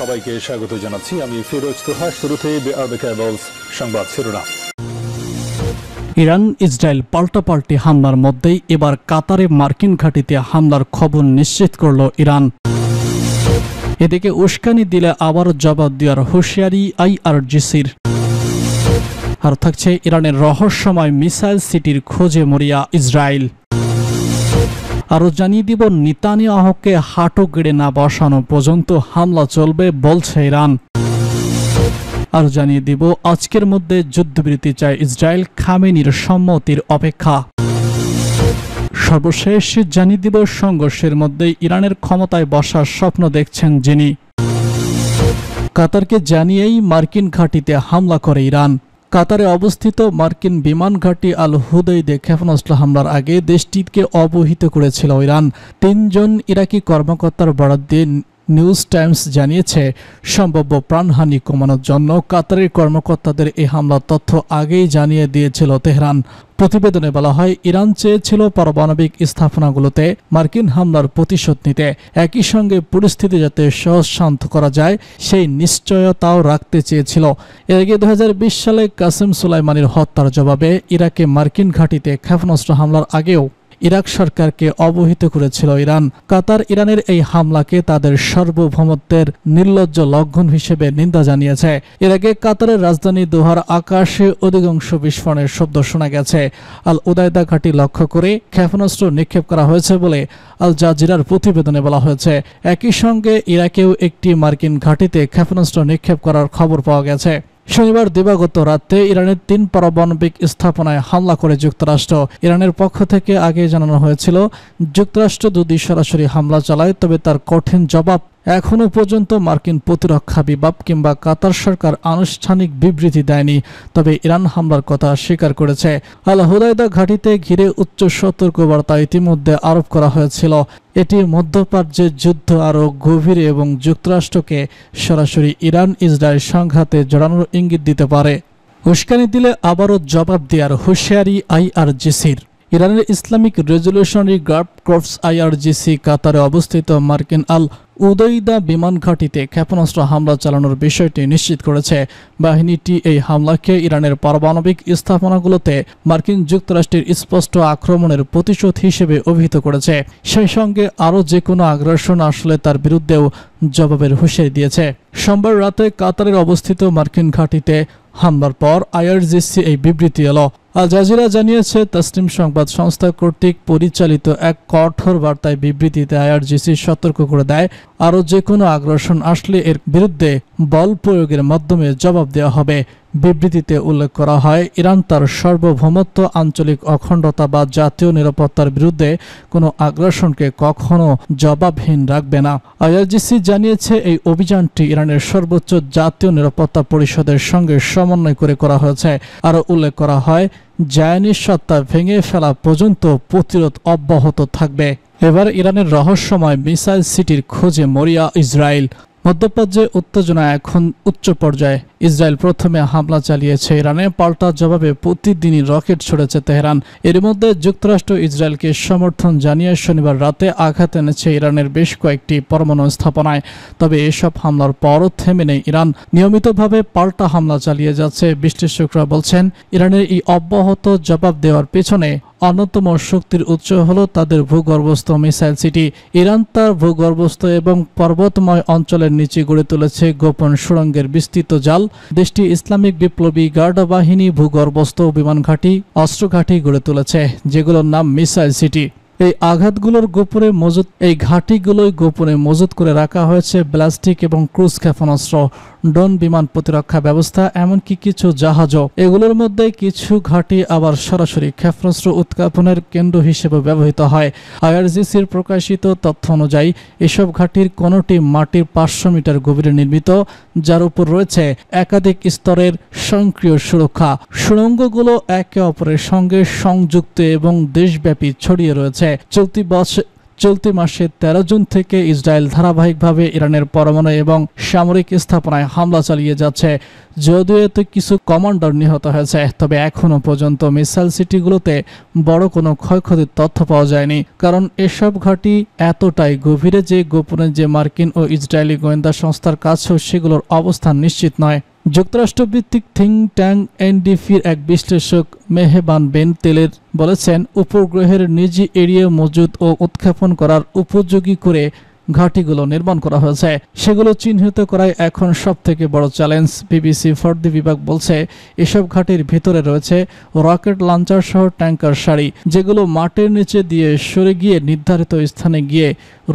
সবাইকে স্বাগত জানাচ্ছি। আমি ফিরোজ তোহা। শুরুতেই বিআরবি কেবলস সংবাদ শিরোনাম। ইরান ইসরায়েল পাল্টাপাল্টি হামলার মধ্যেই এবার কাতারে মার্কিন ঘাঁটিতে হামলার খবর নিশ্চিত করল ইরান। এদিকে উস্কানি দিলে আবারও জবাব দেওয়ার হুঁশিয়ারি আইআরজিসির। আর থাকছে ইরানের রহস্যময় মিসাইল সিটির খোঁজে মরিয়া ইসরায়েল। আরও জানিয়ে দিব, নেতানিয়াহুকে হাঁটু গেড়ে না বসানো পর্যন্ত হামলা চলবে বলছে ইরান। আর জানিয়ে দিব, আজকের মধ্যে যুদ্ধবিরতি চায় ইসরায়েল, খামেনির সম্মতির অপেক্ষা। সর্বশেষ জানিয়ে দিব, সংঘর্ষের মধ্যে ইরানের ক্ষমতায় বসার স্বপ্ন দেখছেন যিনি। কাতারকে জানিয়েই মার্কিন ঘাঁটিতে হামলা করে ইরান। কাতারে অবস্থিত মার্কিন বিমান ঘাঁটি আল হুদাইদে ক্ষেপণাস্ত্র হামলার আগে দেশটিকে অবহিত করেছিল ইরান। 3 জন ইরাকি কর্মকর্তার বরাত দিয়ে নিউজ টাইমস জানিয়েছে, সম্ভাব্য প্রাণহানি কমানোর জন্য কাতারের কর্মকর্তাদের এই হামলার তথ্য আগেই জানিয়ে দিয়েছিল তেহরান। প্রতিবেদনে বলা হয়, ইরান চেয়েছিল পারমাণবিক স্থাপনাগুলোতে মার্কিন হামলার প্রতিশোধ নিতে, একই সঙ্গে পরিস্থিতি যাতে সহজ শান্ত করা যায় সেই নিশ্চয়তাও রাখতে চেয়েছিল। এর আগে 2020 সালে কাসেম সুলাইমানির হত্যার জবাবে ইরাকে মার্কিন ঘাঁটিতে ক্ষেপণাস্ত্র হামলার আগেও ইরাক সরকারকে অবহিত করেছিল ইরান। কাতার ইরানের এই হামলাকে তাদের সার্বভৌমত্বের নির্লজ্জ লঙ্ঘন হিসেবে নিন্দা জানিয়েছে। এর আগে কাতারের রাজধানী দোহার আকাশে অধিকাংশ বিস্ফোরণের শব্দ শোনা গেছে। আল উদাইদা ঘাঁটি লক্ষ্য করে ক্ষেপণাস্ত্র নিক্ষেপ করা হয়েছে বলে আল জাজিরার প্রতিবেদনে বলা হয়েছে। একই সঙ্গে ইরাকেও একটি মার্কিন ঘাঁটিতে ক্ষেপণাস্ত্র নিক্ষেপ করার খবর পাওয়া গেছে। শনিবার দিবাগত রাতে ইরানের 3 পারমাণবিক স্থাপনায় হামলা করে যুক্তরাষ্ট্র। ইরানের পক্ষ থেকে আগে জানানো হয়েছিল, যুক্তরাষ্ট্র যদি সরাসরি হামলা চালায় তবে তার কঠিন জবাব। এখনও পর্যন্ত মার্কিন প্রতিরক্ষা বিভাগ কিংবা কাতার সরকার আনুষ্ঠানিক বিবৃতি দেয়নি, তবে ইরান হামলার কথা স্বীকার করেছে। আল হুদাইদা ঘাঁটিতে ঘিরে উচ্চ সতর্কবার্তা ইতিমধ্যে আরোপ করা হয়েছিল। এটি মধ্যপ্রাচ্যের যুদ্ধ আরও গভীর এবং যুক্তরাষ্ট্রকে সরাসরি ইরান ইসরায়েল সংঘাতে জড়ানোর ইঙ্গিত দিতে পারে। উস্কানি দিলে আবারও জবাব দেওয়ার হুঁশিয়ারি আইআরজিসির। ইরানের ইসলামিক রেজলিউশনারি গার্ড কর্পস আইআরজিসি কাতারে অবস্থিত মার্কিন আল উদাইদা বিমান ঘাঁটিতে ক্ষেপণাস্ত্র হামলা চালানোর বিষয়টি নিশ্চিত করেছে। বাহিনীটি এই হামলাকে ইরানের পারমাণবিক স্থাপনাগুলোতে মার্কিন যুক্তরাষ্ট্রের স্পষ্ট আক্রমণের প্রতিশোধ হিসেবে অভিহিত করেছে। সেই সঙ্গে আরও যে কোনো আগ্রাসন আসলে তার বিরুদ্ধেও জবাবের হুঁশিয়ারি দিয়েছে। সোমবার রাতে কাতারের অবস্থিত মার্কিন ঘাঁটিতে হামলার পর আইআরজিসি এই বিবৃতি এলো। আল জাজিরা জানিয়েছে, তসনিম সংবাদ সংস্থা কর্তৃক পরিচালিত এক কঠোর বার্তায় বিবৃতিতে আইআরজিসি সতর্ক করে দেয়, আরও যে কোনো আগ্রাসন আসলে এর বিরুদ্ধে বল প্রয়োগের মাধ্যমে জবাব দেওয়া হবে। বিবৃতিতে উল্লেখ করা হয়, ইরান তার সার্বভৌমত্ব, আঞ্চলিক অখণ্ডতা বা জাতীয় নিরাপত্তার বিরুদ্ধে কোনো আগ্রাসনকে কখনো জবাবহীন রাখবে না। আইআরজিসি জানিয়েছে, এই অভিযানটি ইরানের সর্বোচ্চ জাতীয় নিরাপত্তা পরিষদের সঙ্গে সমন্বয় করে করা হয়েছে। আরও উল্লেখ করা হয়, জায়নির সত্তা ভেঙে ফেলা পর্যন্ত প্রতিরোধ অব্যাহত থাকবে। এবার ইরানের রহস্যময় মিসাইল সিটির খোঁজে মরিয়া ইসরায়েল। মধ্যপ্রাচ্যে উত্তেজনা এখন উচ্চ পর্যায়ে। ইসরায়েল প্রথমে হামলা চালিয়েছে ইরানে, পাল্টা জবাবে প্রতিদিনই রকেট ছড়েছে তেহরান। এর মধ্যে যুক্তরাষ্ট্র ইসরায়েলকে সমর্থন জানিয়ে শনিবার রাতে আঘাত এনেছে ইরানের বেশ কয়েকটি পরমাণু স্থাপনায়। তবে এসব হামলার পরও থেমে নেই ইরান, নিয়মিতভাবে পাল্টা হামলা চালিয়ে যাচ্ছে। বিশ্লেষকরা বলছেন, ইরানের এই অব্যাহত জবাব দেওয়ার পেছনে অন্যতম শক্তির উৎস হল তাদের ভূগর্ভস্থ মিসাইল সিটি। ইরান তার ভূগর্ভস্থ এবং পর্বতময় অঞ্চলের নিচে গড়ে তুলেছে গোপন সুড়ঙ্গের বিস্তৃত জাল। দেশটি ইসলামিক বিপ্লবী গার্ড বাহিনী ভূগর্ভস্থ বিমান ঘাঁটি, অস্ত্র ঘাঁটি গড়ে তুলেছে, যেগুলোর নাম মিসাইল সিটি। এই ঘাঁটিগুলোই গোপনে মজুত করে রাখা হয়েছে ব্যালিস্টিক এবং ক্রুজ ক্ষেপণাস্ত্র, ড্রোন, বিমান প্রতিরক্ষা ব্যবস্থা, এমনকি কিছু জাহাজও। এগুলোর মধ্যে কিছু ঘাঁটি আবার সরাসরি ক্ষেপণাস্ত্র উৎক্ষেপণের কেন্দ্র হিসেবে ব্যবহৃত হয়। আইআরজিসির প্রকাশিত তথ্য অনুযায়ী এসব ঘাঁটির কোনোটি মাটির 500 মিটার গভীরে নির্মিত, যার উপর রয়েছে একাধিক স্তরের স্বয়ংক্রিয় সুরক্ষা। সুড়ঙ্গগুলো একে অপরের সঙ্গে সংযুক্ত এবং দেশব্যাপী ছড়িয়ে রয়েছে। চলতি মাসে 13 জুন থেকে ইসরায়েল ধারাবাহিকভাবে ইরানের পরমাণু এবং সামরিক স্থাপনায় হামলা চালিয়ে যাচ্ছে। যদিও এতে কিছু কমান্ডার নিহত হয়েছে, তবে এখনও পর্যন্ত মিসাইল সিটিগুলোতে বড় কোনো ক্ষয়ক্ষতির তথ্য পাওয়া যায়নি, কারণ এসব ঘাঁটি এতটাই গভীরে যে গোপনে যে মার্কিন ও ইসরায়েলি গোয়েন্দা সংস্থার কাছেও সেগুলোর অবস্থান নিশ্চিত নয়। যুক্তরাষ্ট্রভিত্তিক থিঙ্ক ট্যাঙ্ক এনডিএফির এক বিশ্লেষক মেহবান বেন তেলের বলেছেন, উপগ্রহের নিজি এরিয়া মজুদ ও উৎক্ষেপণ করার উপযোগী করে ঘাঁটিগুলো নির্মাণ করা হয়েছে, সেগুলো চিহ্নিত করাই এখন সবথেকে বড় চ্যালেঞ্জ। বিবিসি ফর্দি বিভাগ বলছে, এসব ঘাঁটির ভিতরে রয়েছে রকেট লঞ্চার সহ ট্যাঙ্কার সারি, যেগুলো মাটির নিচে দিয়ে সরে গিয়ে নির্ধারিত স্থানে গিয়ে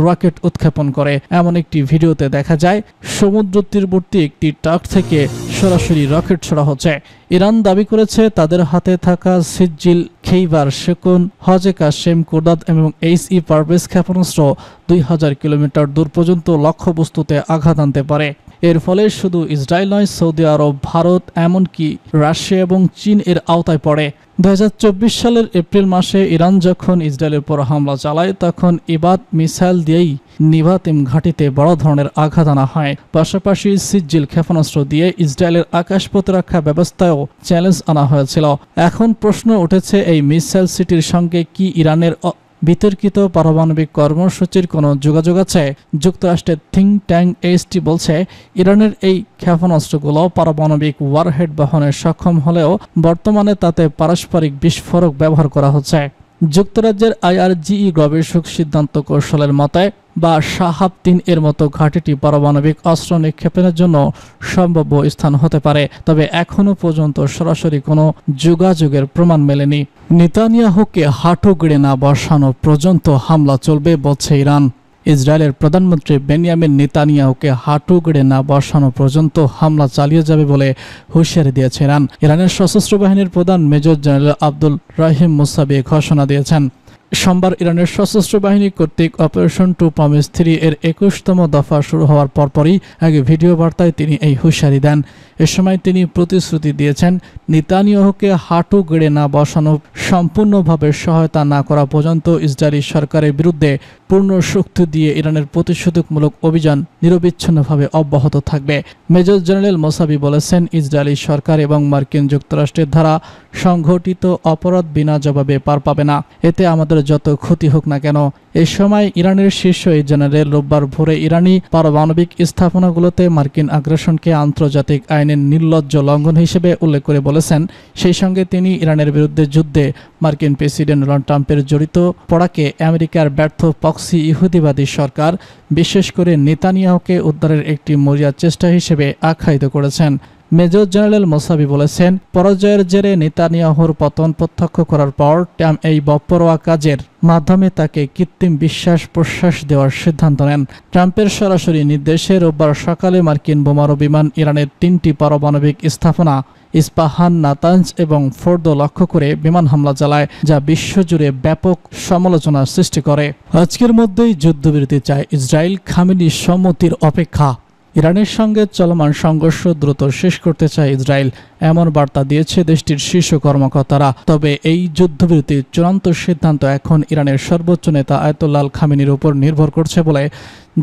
রকেট উৎক্ষেপণ করে। এমন একটি ভিডিওতে দেখা যায় সমুদ্র তীরবর্তী একটি ট্রাক থেকে সরাসরি রকেট ছোড়া হচ্ছে। ইরান দাবি করেছে তাদের হাতে থাকা সিজ্জিল, খেইবার, শেকুন, হজে কাশেম, কোরদাত এবং এইচই পারভেজ ক্ষেপণাস্ত্র 2000 কিলোমিটার দূর পর্যন্ত লক্ষ্যবস্তুতে আঘাত আনতে পারে। এর ফলে শুধু ইসরায়েল নয়, সৌদি আরব, ভারত, এমনকি রাশিয়া এবং চীন এর আওতায় পড়ে। 2024 সালের এপ্রিল মাসে ইরান যখন ইসরায়েলের উপর হামলা চালায়, তখন ইবাদ মিসাইল দিয়েই নিভাতিম ঘাঁটিতে বড় ধরনের আঘাত আনা হয়। পাশাপাশি সিজ্জিল ক্ষেপণাস্ত্র দিয়ে ইসরায়েলের আকাশ প্রতিরক্ষা ব্যবস্থায়ও চ্যালেঞ্জ আনা হয়েছিল। এখন প্রশ্ন উঠেছে, এই মিসাইল সিটির সঙ্গে কি ইরানের বিতর্কিত পারমাণবিক কর্মসূচির কোনো যোগাযোগ আছে? যুক্তরাষ্ট্রের থিঙ্ক ট্যাঙ্ক এইচটি বলছে, ইরানের এই ক্ষেপণাস্ত্রগুলো পারমাণবিক ওয়ারহেড বহনে সক্ষম হলেও বর্তমানে তাতে পারস্পরিক বিস্ফোরক ব্যবহার করা হচ্ছে। যুক্তরাজ্যের আইআরজিই গবেষক সিদ্ধান্ত কৌশলের মতে বা শাহাব-3 এর মতো ঘাঁটিটি পারমাণবিক অস্ত্র নিক্ষেপের জন্য সম্ভাব্য স্থান হতে পারে, তবে এখনও পর্যন্ত সরাসরি কোনো যোগাযোগের প্রমাণ মেলেনি। নেতানিয়াহুকে হাঁটু গেড়ে না বসানো পর্যন্ত হামলা চলবে বলছে ইরান। ইসরায়েলের প্রধানমন্ত্রী বেনিয়ামিন নেতানিয়াহুকে হাঁটু গেড়ে না বসানো পর্যন্ত হামলা চালিয়ে যাবে বলে হুঁশিয়ারি দিয়েছে ইরান। ইরানের সশস্ত্র বাহিনীর প্রধান মেজর জেনারেল আব্দুল রাহিম মুসাবি ঘোষণা দিয়েছেন। সোমবার ইরানের সশস্ত্র বাহিনী কর্তৃক অপারেশন 2 এর 21তম দফা শুরু হওয়ার পরপরই এক ভিডিও বার্তায় তিনি এই হুঁশিয়ারি দেন। এ সময় তিনি প্রতিশ্রুতি দিয়েছেন, নেতানিয়াহুকে হাঁটু গেড়ে না বসানো, সম্পূর্ণভাবে সহায়তা না করা পর্যন্ত ইসরায়েলি সরকারের বিরুদ্ধে পূর্ণ শক্তি দিয়ে ইরানের প্রতিশোধকমূলক অভিযান নিরবিচ্ছিন্নভাবে অব্যাহত থাকবে। মেজর জেনারেল মোসাবি বলেছেন, ইসরায়েলি সরকার এবং মার্কিন যুক্তরাষ্ট্রের দ্বারা সংঘটিত অপরাধ বিনা জবাবে পার পাবে না, এতে আমাদের যত ক্ষতি হোক না কেন। এই সময় ইরানের শীর্ষ এই জেনারেল রোববার ভোরে ইরানি পারমাণবিক স্থাপনাগুলোতে মার্কিন আগ্রাসনকে আন্তর্জাতিক আইনের নির্লজ্জ লঙ্ঘন হিসেবে উল্লেখ করে বলেছেন, সেই সঙ্গে তিনি ইরানের বিরুদ্ধে যুদ্ধে মার্কিন প্রেসিডেন্ট ডোনাল্ড ট্রাম্পের জড়িত পড়াকে আমেরিকার ব্যর্থ প্রক্সি ইহুদিবাদী সরকার, বিশেষ করে নেতানিয়াহুকে উদ্ধারের একটি মরিয়া চেষ্টা হিসেবে আখ্যায়িত করেছেন। মেজর জেনারেল মোসাবি বলেছেন, পরাজয়ের জেরে নেতানিয়াহুর পতন প্রত্যক্ষ করার পর ট্রাম্প এই বর্বর কাজের মাধ্যমে তাকে কৃত্রিম বিশ্বাস প্রশ্বাস দেওয়ার সিদ্ধান্ত নেন। ট্রাম্পের সরাসরি নির্দেশে রোববার সকালে মার্কিন বোমারু বিমান ইরানের 3টি পারমাণবিক স্থাপনা ইস্পাহান, নাতাঞ্জ এবং ফোর্দো লক্ষ্য করে বিমান হামলা চালায়, যা বিশ্বজুড়ে ব্যাপক সমালোচনার সৃষ্টি করে। আজকের মধ্যেই যুদ্ধবিরতি চায় ইসরায়েল, খামেনির সম্মতির অপেক্ষা। ইরানের সঙ্গে চলমান সংঘর্ষ দ্রুত শেষ করতে চায় ইসরায়েল, এমন বার্তা দিয়েছে দেশটির শীর্ষ কর্মকর্তারা। তবে এই যুদ্ধবিরতির চূড়ান্ত সিদ্ধান্ত এখন ইরানের সর্বোচ্চ নেতা আয়াতুল্লাহ আল খামেনির উপর নির্ভর করছে বলে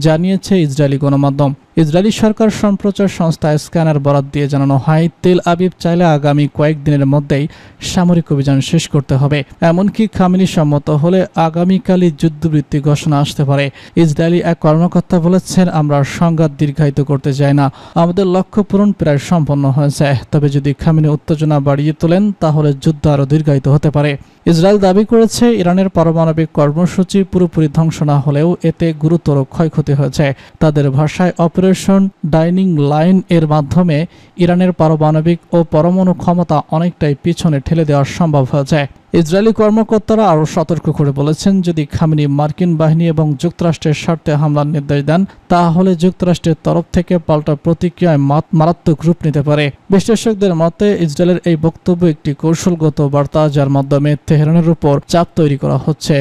জানিয়েছে ইসরায়েলি গণমাধ্যম। ইসরায়েলি সরকার সম্প্রচার সংস্থা স্ক্যানার বরাত দিয়ে জানানো হয়, তেল আবিব চাইলে আগামী কয়েকদিনের মধ্যেই সামরিক অভিযান শেষ করতে হবে। এমনকি খামেনি সম্মত হলে আগামীকালই যুদ্ধবৃত্তি ঘোষণা আসতে পারে। ইসরায়েলি এক কর্মকর্তা বলেছেন, আমরা সংঘাত দীর্ঘায়িত করতে চাই না, আমাদের লক্ষ্য পূরণ প্রায় সম্পন্ন হয়েছে। তবে যদি খামেনি উত্তেজনা বাড়িয়ে তোলেন, তাহলে যুদ্ধ আরও দীর্ঘায়িত হতে পারে। ইসরায়েল দাবি করেছে, ইরানের পারমাণবিক কর্মসূচি পুরোপুরি ধ্বংস না হলেও এতে গুরুতর ক্ষয়ক্ষতি হয়েছে। তাদের ভাষায় অপারেশন ডাইনিং লাইন এর মাধ্যমে ইরানের পারমাণবিক ও পরমাণু ক্ষমতা অনেকটাই পিছনে ঠেলে দেওয়া সম্ভব হয়েছে। ইসরায়েলি কর্মকর্তারা আরও সতর্ক করে বলেছেন, যদি খামেনি মার্কিন বাহিনী এবং যুক্তরাষ্ট্রের স্বার্থে হামলার নির্দেশ দেন, তাহলে যুক্তরাষ্ট্রের তরফ থেকে পাল্টা প্রতিক্রিয়ায় মারাত্মক রূপ নিতে পারে। বিশ্লেষকদের মতে, ইসরায়েলের এই বক্তব্য একটি কৌশলগত বার্তা, যার মাধ্যমে তেহরানের উপর চাপ তৈরি করা হচ্ছে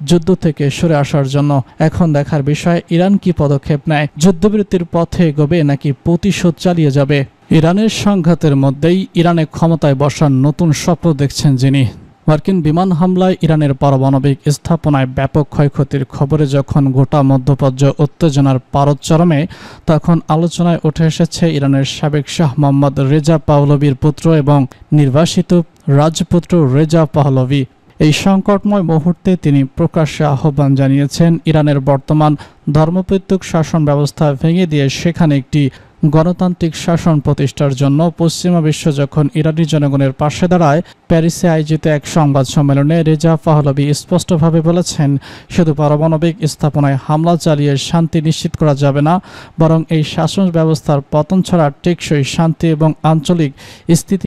যুদ্ধ থেকে সরে আসার জন্য। এখন দেখার বিষয়, ইরান কি পদক্ষেপ নেয়, যুদ্ধবিরতির পথে এগোবে নাকি প্রতিশোধ চালিয়ে যাবে। ইরানের সংঘাতের মধ্যেই ইরানে ক্ষমতায় বসার নতুন স্বপ্ন দেখছেন যিনি। মার্কিন বিমান হামলায় ইরানের পারমাণবিক স্থাপনায় ব্যাপক ক্ষয়ক্ষতির খবরে যখন গোটা মধ্যপ্রাচ্য উত্তেজনার পারদ-চরমে, তখন আলোচনায় উঠে এসেছে ইরানের সাবেক শাহ মোহাম্মদ রেজা পাহলভির পুত্র এবং নির্বাসিত রাজপুত্র রেজা পাহলভি। এই সংকটময় মুহূর্তে তিনি প্রকাশ্যে আহ্বান জানিয়েছেন ইরানের বর্তমান ধর্মভিত্তিক শাসন ব্যবস্থা ভেঙে দিয়ে সেখানে একটি গণতান্ত্রিক শাসন প্রতিষ্ঠার জন্য পশ্চিমা বিশ্ব যখন ইরানি জনগণের পাশে দাঁড়ায়। প্যারিসে আয়োজিত এক সংবাদ সম্মেলনে রেজা পাহলভি স্পষ্টভাবে বলেছেন, শুধু পারমাণবিক স্থাপনায় হামলা চালিয়ে শান্তি নিশ্চিত করা যাবে না, বরং এই শাসন ব্যবস্থার পতন ছাড়া টেকসই শান্তি এবং আঞ্চলিক স্থিতি